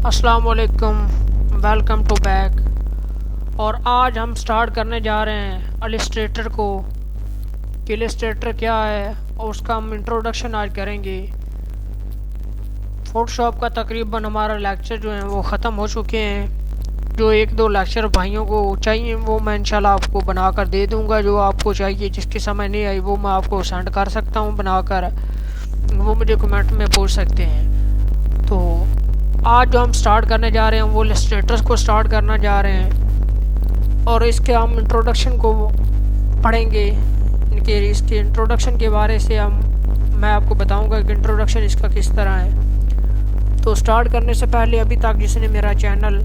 अस्सलाम वालेकुम, welcome to back. और आज हम स्टार्ट करने जा रहे हैं इलस्ट्रेटर को कि इलस्ट्रेटर क्या है और उसका हम इंट्रोडक्शन आज करेंगे। फोटोशॉप का तकरीबन हमारा लेक्चर जो है वो ख़त्म हो चुके हैं। जो एक दो लेक्चर भाइयों को चाहिए वो मैं इंशाल्लाह आपको बना कर दे दूँगा। जो आपको चाहिए, जिसकी समझ नहीं आई वो मैं आपको सेंड कर सकता हूँ बनाकर, वो मुझे कमेंट में पूछ सकते हैं। तो आज जो हम स्टार्ट करने जा रहे हैं वो इलस्ट्रेटर्स को स्टार्ट करना जा रहे हैं और इसके हम इंट्रोडक्शन को पढ़ेंगे। इसके इंट्रोडक्शन के बारे से मैं आपको बताऊंगा कि इंट्रोडक्शन इसका किस तरह है। तो स्टार्ट करने से पहले अभी तक जिसने मेरा चैनल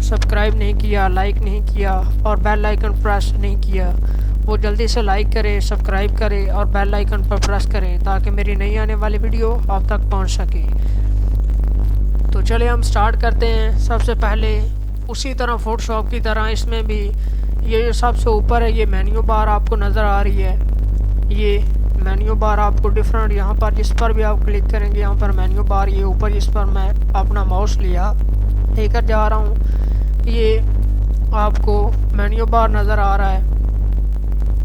सब्सक्राइब नहीं किया, लाइक नहीं किया और बेल आइकन प्रेस नहीं किया, वो जल्दी से लाइक करे, सब्सक्राइब करे और बेल आइकन पर प्रेस करें ताकि मेरी नई आने वाली वीडियो आप तक पहुंच सके। तो चले हम स्टार्ट करते हैं। सबसे पहले उसी तरह फोटोशॉप की तरह इसमें भी ये जो सबसे ऊपर है ये मेन्यू बार आपको नज़र आ रही है। ये मेन्यू बार आपको डिफरेंट, यहाँ पर जिस पर भी आप क्लिक करेंगे यहाँ पर मेन्यू बार, ये ऊपर जिस पर मैं अपना माउस लेकर जा रहा हूँ ये आपको मेन्यू बार नज़र आ रहा है।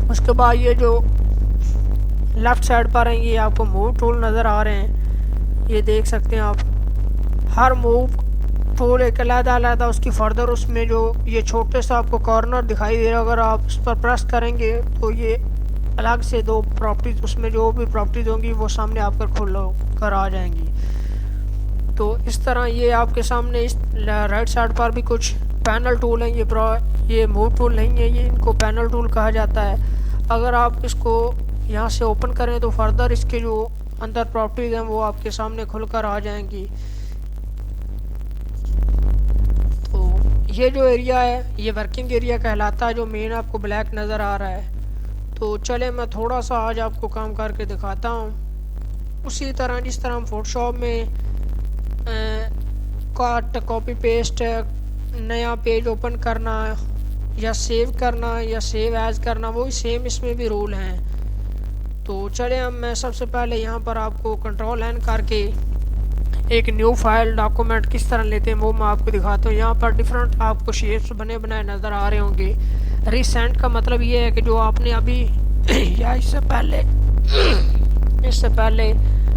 उसके बाद ये जो लेफ़्ट साइड पर हैं ये आपको मूव टूल नज़र आ रहे हैं। ये देख सकते हैं आप, हर मूव टूल एक अलग उसकी फर्दर उसमें जो ये छोटे सा आपको कॉर्नर दिखाई दे रहा है, अगर आप उस पर प्रेस करेंगे तो ये अलग से दो प्रॉपर्टीज, उसमें जो भी प्रॉपर्टीज होंगी वो सामने आपकर खुल कर आ जाएंगी। तो इस तरह ये आपके सामने इस राइट साइड पर भी कुछ पैनल टूल हैं। ये मूव टूल नहीं है, ये इनको पैनल टूल कहा जाता है। अगर आप इसको यहाँ से ओपन करें तो फर्दर इसके जो अंदर प्रॉपर्टीज हैं वो आपके सामने खुल कर आ जाएंगी। ये जो एरिया है ये वर्किंग एरिया कहलाता है, जो मेन आपको ब्लैक नज़र आ रहा है। तो चले मैं थोड़ा सा आज आपको काम करके दिखाता हूँ। उसी तरह जिस तरह हम फोटोशॉप में कट, कॉपी पेस्ट, नया पेज ओपन करना या सेव करना या सेव एज करना, वही सेम इसमें भी रूल हैं। तो चले हम मैं सबसे पहले यहाँ पर आपको कंट्रोल एन करके एक न्यू फाइल डॉक्यूमेंट किस तरह लेते हैं वो मैं आपको दिखाता हूँ। यहाँ पर डिफरेंट आपको शेप्स बने बनाए नज़र आ रहे होंगे। रिसेंट का मतलब ये है कि जो आपने अभी या इससे पहले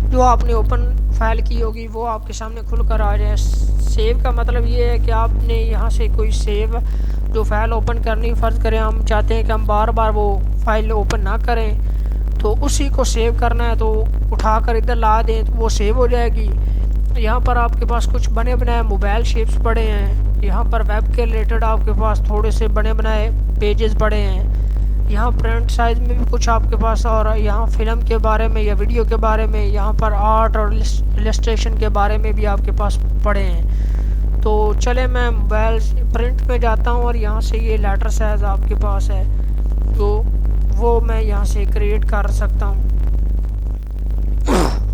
जो आपने ओपन फाइल की होगी वो आपके सामने खुल कर आ जाए। सेव का मतलब ये है कि आपने यहाँ से कोई सेव जो फाइल ओपन करनी, फ़र्ज़ करें हम चाहते हैं कि हम बार बार वो फाइल ओपन ना करें, तो उसी को सेव करना है तो उठा कर इधर ला दें तो वो सेव हो जाएगी। यहाँ पर आपके पास कुछ बने बनाए मोबाइल शेप्स पड़े हैं। यहाँ पर वेब के रिलेटेड आपके पास थोड़े से बने बनाए पेजेस पड़े हैं। यहाँ प्रिंट साइज में भी कुछ आपके पास, और यहाँ फिल्म के बारे में या वीडियो के बारे में, यहाँ पर आर्ट और इलस्ट्रेशन के बारे में भी आपके पास पड़े हैं। तो चले मैं मोबाइल प्रिंट में जाता हूँ और यहाँ से ये लेटर साइज आपके पास है तो वो मैं यहाँ से क्रिएट कर सकता हूँ।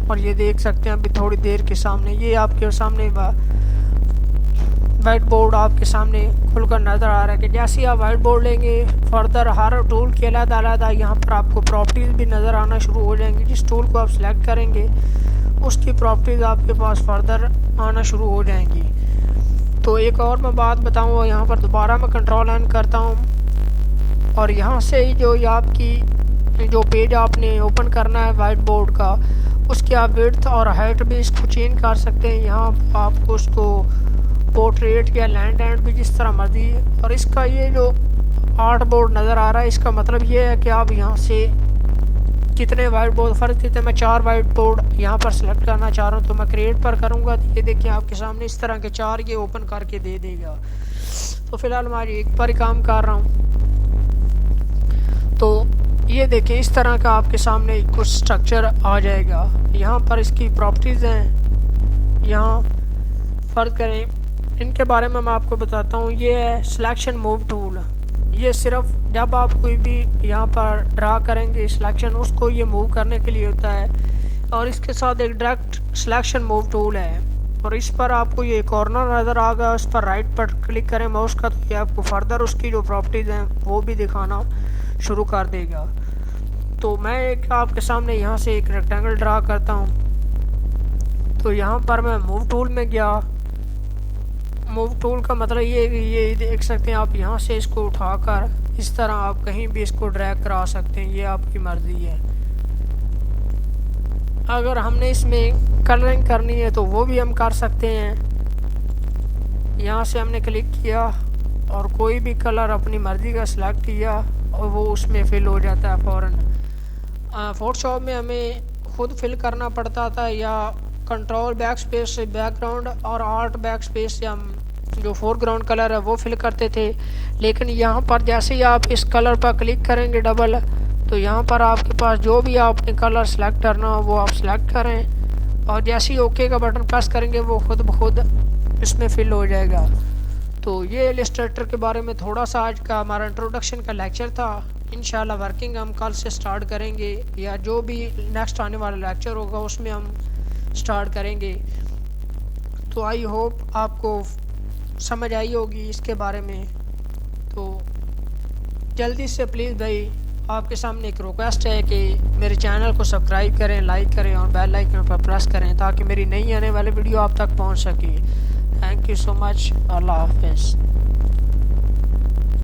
और ये देख सकते हैं अभी थोड़ी देर के सामने ये आपके सामने वाइट बोर्ड आपके सामने खुलकर नज़र आ रहा है कि जैसे ही आप वाइट बोर्ड लेंगे फर्दर हर टूल के अलग यहाँ पर आपको प्रॉपर्टीज़ भी नज़र आना शुरू हो जाएंगी। जिस टूल को आप सिलेक्ट करेंगे उसकी प्रॉपर्टीज़ आपके पास फर्दर आना शुरू हो जाएंगी। तो एक और मैं बात बताऊँगा, यहाँ पर दोबारा मैं कंट्रोल एन करता हूँ और यहाँ से जो आपकी जो पेज आपने ओपन करना है वाइट बोर्ड का, उसकी आप विड्थ और हाइट भी इसको चेंज कर सकते हैं। यहाँ आपको उसको पोर्ट्रेट या लैंड एंड भी जिस तरह मर्जी। और इसका ये जो आर्ट बोर्ड नज़र आ रहा है इसका मतलब ये है कि आप यहाँ से कितने वाइट बोर्ड फ़र्क देते हैं। मैं 4 वाइट बोर्ड यहाँ पर सेलेक्ट करना चाह रहा हूँ तो मैं क्रिएट पर करूँगा तो ये देखिए आपके सामने इस तरह के 4 ये ओपन करके दे देगा। तो फ़िलहाल मैं एक पर ही काम कर रहा हूँ। तो ये देखिए इस तरह का आपके सामने कुछ स्ट्रक्चर आ जाएगा। यहाँ पर इसकी प्रॉपर्टीज़ हैं, यहाँ फ़र्क करें इनके बारे में मैं आपको बताता हूँ। ये है सिलेक्शन मूव टूल। ये सिर्फ जब आप कोई भी यहाँ पर ड्रा करेंगे सिलेक्शन, उसको ये मूव करने के लिए होता है। और इसके साथ एक डायरेक्ट सिलेक्शन मूव टूल है और इस पर आपको ये कॉर्नर नज़र आ गया, उस पर राइट पर क्लिक करें माउस का तो ये आपको फर्दर उसकी जो प्रॉपर्टीज़ हैं वो भी दिखाना शुरू कर देगा। तो मैं एक आपके सामने यहाँ से एक रेक्टेंगल ड्रा करता हूँ। तो यहाँ पर मैं मूव टूल में गया मूव टूल का मतलब ये है कि ये देख सकते हैं आप, यहाँ से इसको उठाकर इस तरह आप कहीं भी इसको ड्रैग करा सकते हैं, ये आपकी मर्ज़ी है। अगर हमने इसमें कलरिंग करनी है तो वो भी हम कर सकते हैं। यहाँ से हमने क्लिक किया और कोई भी कलर अपनी मर्ज़ी का सिलेक्ट किया और वो उसमें फिल हो जाता है फ़ौरन। फ़ोटोशॉप में हमें खुद फिल करना पड़ता था, या कंट्रोल बैक स्पेस से बैकग्राउंड और आर्ट बैक स्पेस से हम जो फोरग्राउंड कलर है वो फिल करते थे। लेकिन यहाँ पर जैसे ही आप इस कलर पर क्लिक करेंगे डबल, तो यहाँ पर आपके पास जो भी आपने कलर सेलेक्ट करना हो वो आप सेलेक्ट करें, और जैसे ही ओके का बटन प्रेस करेंगे वो खुद ब खुद इसमें फिल हो जाएगा। तो ये इलस्ट्रेटर के बारे में थोड़ा सा आज का हमारा इंट्रोडक्शन का लेक्चर था। इंशाल्लाह वर्किंग हम कल से स्टार्ट करेंगे, या जो भी नेक्स्ट आने वाला लेक्चर होगा उसमें हम स्टार्ट करेंगे। तो आई होप आपको समझ आई होगी इसके बारे में। तो जल्दी से प्लीज़ भाई आपके सामने एक रिक्वेस्ट है कि मेरे चैनल को सब्सक्राइब करें, लाइक करें और बेल आइकन पर प्रेस करें ताकि मेरी नई आने वाली वीडियो आप तक पहुंच सके। Thank you so much. अल्लाह हाफिज़।